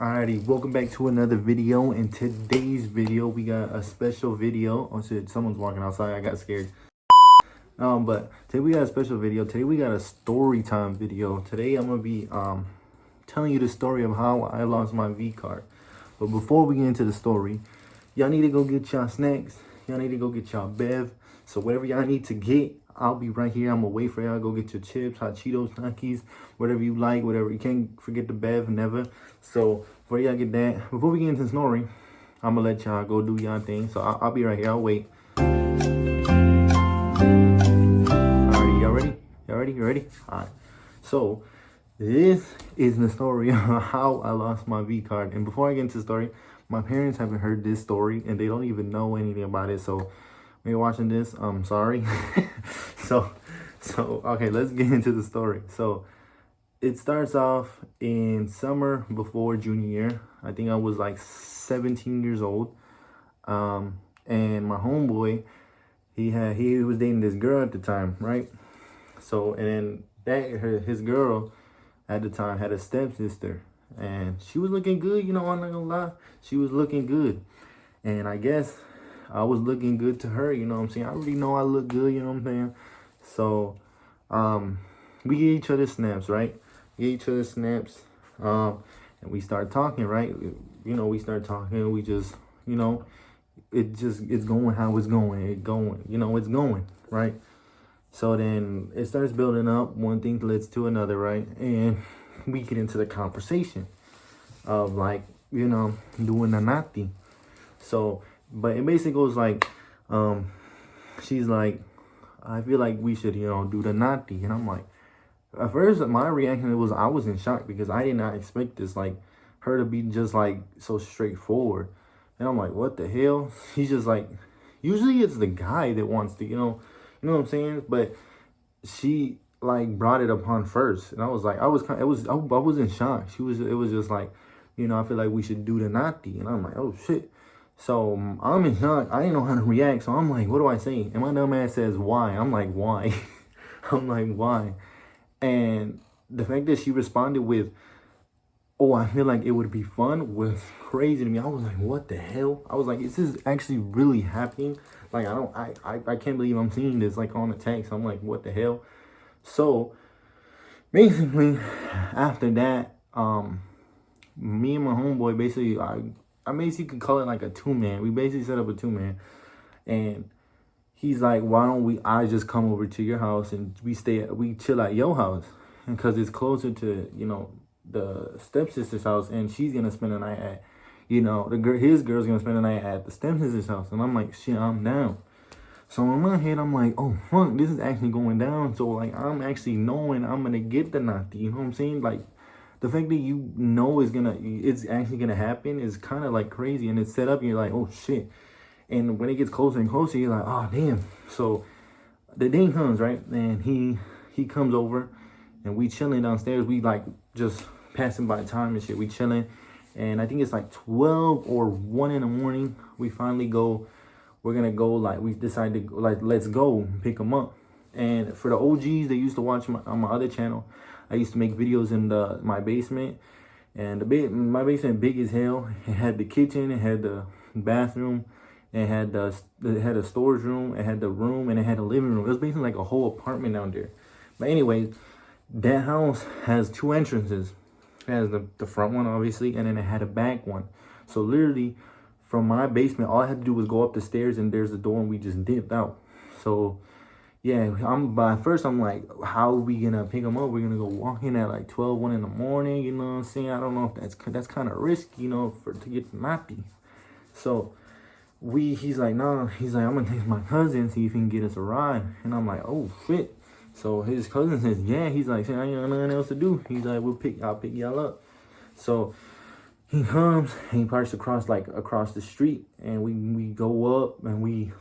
Alrighty, welcome back to another video. In today's video, we got a special video. Oh shit, someone's walking outside. I got scared. But today we got a special video. Today we got a story time video. Today I'm gonna be telling you the story of how I lost my V card. But before we get into the story, y'all need to go get y'all snacks. Y'all need to go get y'all bev. So whatever y'all need to get, I'll be right here. I'm gonna wait for y'all. Go get your chips, hot Cheetos, Takis, whatever you like, whatever. You can't forget the bev, never. So before y'all get that, before we get into the story, I'm gonna let y'all go do y'all thing. So I'll be right here. I'll wait. Alrighty, y'all ready? Y'all ready? You ready? Alright. So this is the story of how I lost my V card. And before I get into the story, my parents haven't heard this story and they don't even know anything about it. So when you're watching this, I'm sorry. so okay, let's get into the story. So it starts off in summer before junior year. I think I was like 17 years old. And my homeboy, he was dating this girl at the time, right? So, and then his girl at the time had a stepsister, and she was looking good, I'm not gonna lie. She was looking good. And I guess I was looking good to her, you know what I'm saying? I already know I look good, you know what I'm saying? So, we get each other snaps, right? We get each other snaps, and we start talking, right? We start talking, we just, it's going how it's going. It's going, right? So then it starts building up. One thing leads to another, right? And we get into the conversation of like, doing the nati. So, but it basically goes like, she's like, I feel like we should, do the nati. And I'm like, at first my reaction was, I was in shock because I did not expect this, like her to be just like so straightforward. And I'm like, what the hell? He's just like, usually it's the guy that wants to, you know what I'm saying? But she like brought it upon first, and I was like, I was in shock. It was just like, I feel like we should do the nati, and I'm like, oh shit. So I'm in shock. I didn't know how to react, so I'm like, what do I say? And my dumb ass says, why? I'm like, why? I'm like, why? And the fact that she responded with, oh, I feel like it would be fun was crazy to me. I was like, what the hell? I was like, is this actually really happening? Like, I can't believe I'm seeing this like on the text. I'm like, what the hell? So basically after that, me and my homeboy basically, I basically could call it like a 2-man. We basically set up a 2-man, and he's like, why don't I just come over to your house and we chill at your house, because it's closer to, the stepsister's house, and she's gonna spend the night at, his girl's gonna spend the night at the stepsister's house. And I'm like, shit, I'm down. So in my head, I'm like, oh fuck, this is actually going down. So like, I'm actually knowing I'm gonna get the nati. You know what I'm saying? Like, the fact that it's actually gonna happen is kind of like crazy, and it's set up. And you're like, oh shit. And when it gets closer and closer, you're like, oh damn. So the day comes, right? And he comes over, and we chilling downstairs. We like just passing by time and shit. We chilling, and I think it's like 12 or 1 in the morning. We finally go. We're gonna go. Like, we decided to like, let's go pick them up. And for the OGs, they used to watch on my other channel, I used to make videos in my basement, and my basement big as hell. It had the kitchen, it had the bathroom, it had a storage room, it had the room, and it had a living room. It was basically like a whole apartment down there. But anyway, that house has 2 entrances. It has the front one, obviously, and then it had a back one. So literally, from my basement, all I had to do was go up the stairs, and there's the door, and we just dipped out. So yeah, but at first I'm like, how are we gonna pick them up? We're gonna go walking at like 12, 1 in the morning. You know what I'm saying? I don't know if that's kind of risky, to get the nati. So he's like, nah. He's like, I'm gonna text my cousin, see if he can get us a ride. And I'm like, oh shit. So his cousin says, yeah. He's like, I ain't got nothing else to do. He's like, I'll pick y'all up. So he comes and he parks across the street, and we go up and we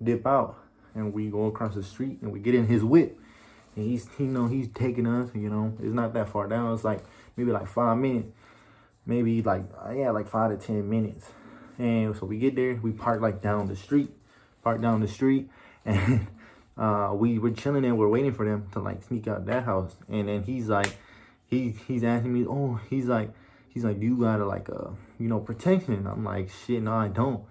dip out, and we go across the street and we get in his whip, and he's taking us. It's not that far down. It's like maybe like 5 minutes, maybe like 5 to 10 minutes. And so we get there, we park down the street, and we were chilling there. We're waiting for them to like sneak out that house. And then he's like, he's asking me, oh, he's he's like, do you got like a, protection? I'm like, shit, no, I don't.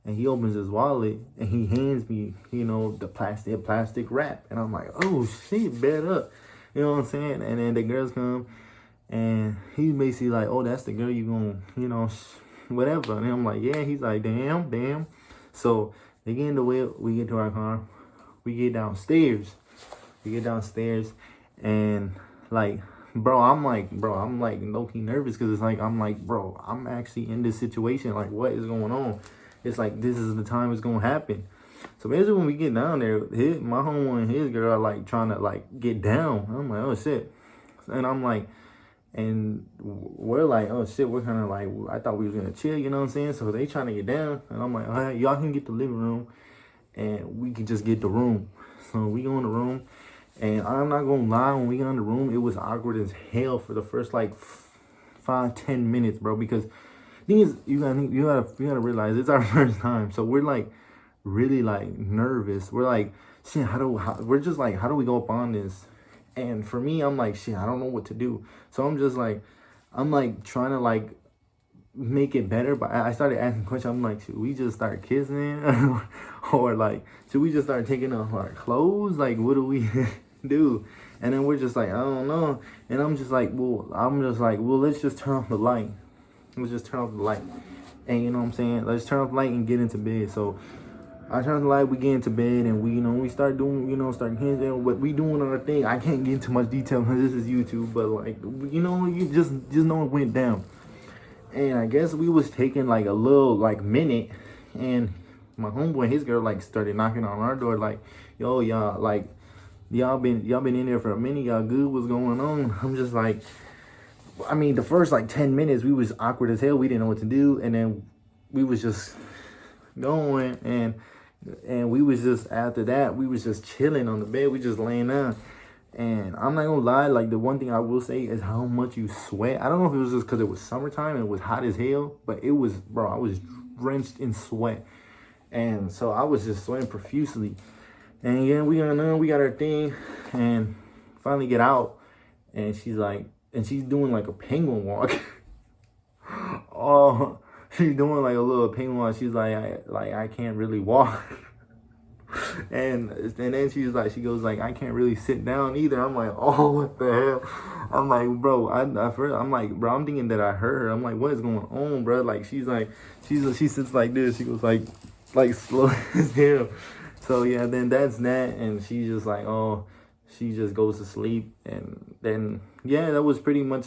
And he opens his wallet and he hands me, the plastic wrap. And I'm like, oh shit, bet up. You know what I'm saying? And then the girls come and he's basically like, oh, that's the girl you gonna, whatever. And I'm like, yeah. He's like, damn. So they get in the whip, we get to our car, we get downstairs. And like, I'm like low-key nervous because it's like, I'm like, bro, I'm actually in this situation. Like, what is going on? It's like, this is the time it's gonna happen. So basically when we get down there, my homeboy and his girl are like trying to like get down. I'm like, oh shit. And I'm like, and we're like, oh shit, we're kind of like, I thought we was gonna chill, you know what I'm saying? So they trying to get down, and I'm like, all right, y'all can get the living room and we can just get the room. So we go in the room, and I'm not gonna lie, when we got in the room, it was awkward as hell for the first like 5-10 minutes, bro, because thing is, you gotta realize it's our first time, so we're like really like nervous. We're like, shit, we're just like, how do we go up on this? And for me, I'm like, shit, I don't know what to do. So I'm just like, trying to like make it better. But I started asking questions. I'm like, should we just start kissing, or like, should we just start taking off our clothes? Like, what do we do? And then we're just like, I don't know. And I'm just like, well, let's just turn off the light. Let's just turn off the light. And you know what I'm saying? Let's turn off the light and get into bed. So I turn off the light, we get into bed, and we start doing, start kissing. What we doing on our thing. I can't get into much detail because this is YouTube, but like, you just know it went down. And I guess we was taking like a little like minute, and my homeboy and his girl like started knocking on our door like, yo, y'all, like, y'all been in there for a minute, y'all good, what's going on? I'm just like, I mean, the first like 10 minutes we was awkward as hell. We didn't know what to do, and then we was just going, and we was just, after that, we was just chilling on the bed. We just laying down. And I'm not gonna lie, like, the one thing I will say is how much you sweat. I don't know if it was just because it was summertime and it was hot as hell, but it was, bro, I was drenched in sweat. And so I was just sweating profusely. And yeah, we got our thing, and finally get out, and she's like, and she's doing like a penguin walk. Oh, she's doing like a little penguin walk. She's like, I can't really walk. And then she goes like, I can't really sit down either. I'm like, oh, what the hell? I'm like, bro, I'm like, bro, I'm thinking that I heard her. I'm like, what is going on, bro? Like, she sits like this. She goes like slow as hell. So yeah, then that's that, and she's just like, oh, she just goes to sleep. And then yeah, that was pretty much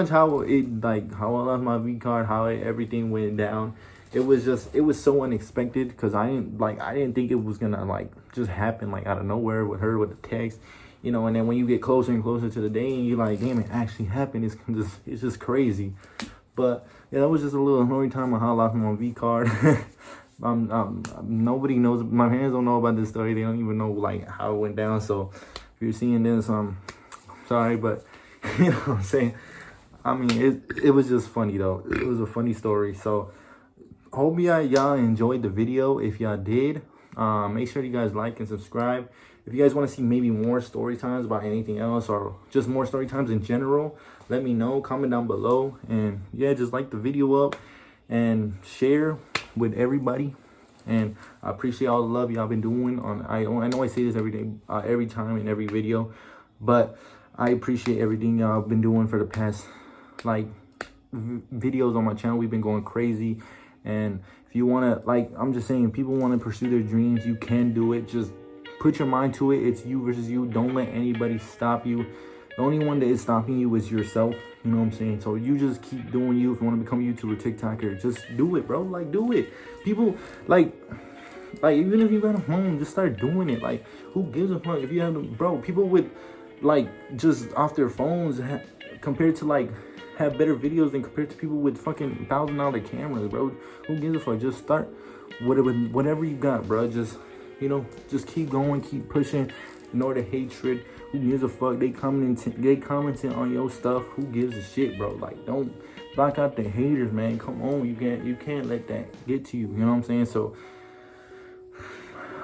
how it, like, how I lost my V card, how everything went down. It was so unexpected because I didn't think it was gonna like just happen like out of nowhere with her with the text, and then when you get closer and closer to the day and you're like, damn, it actually happened, it's just crazy. But yeah, that was just a little annoying time of how I lost my V card. Nobody knows, my parents don't know about this story. They don't even know like how it went down. So if you're seeing this, I'm sorry, but you know what I'm saying? I mean, it was just funny though. It was a funny story. So hope y'all enjoyed the video. If y'all did, make sure you guys like and subscribe. If you guys want to see maybe more story times about anything else, or just more story times in general, let me know. Comment down below. And yeah, just like the video up and share with everybody. And I appreciate all the love y'all been doing I know I say this every day, every time in every video, but I appreciate everything y'all been doing for the past like videos on my channel. We've been going crazy. And if you want to, like, I'm just saying, people want to pursue their dreams, you can do it. Just put your mind to it. It's you versus you. Don't let anybody stop you. The only one that is stopping you is yourself. You know what I'm saying? So you just keep doing you. If you want to become a YouTuber, TikToker, just do it, bro. Like, do it. People, like even if you got a phone, just start doing it. Like, who gives a fuck if you have them, bro? People with, like, just off their phones compared to, like, have better videos than compared to people with fucking $1,000 cameras, bro. Who gives a fuck? Just start whatever you got, bro. Just, just keep going, keep pushing. Ignore the hatred. Who gives a fuck? They commenting on your stuff. Who gives a shit, bro? Like, don't block out the haters, man. Come on, you can't let that get to you. You know what I'm saying? So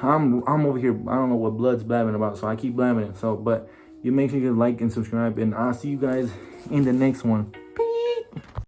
I'm over here. I don't know what blood's blabbing about, so I keep blabbing it. So, but you make sure you like and subscribe, and I'll see you guys in the next one.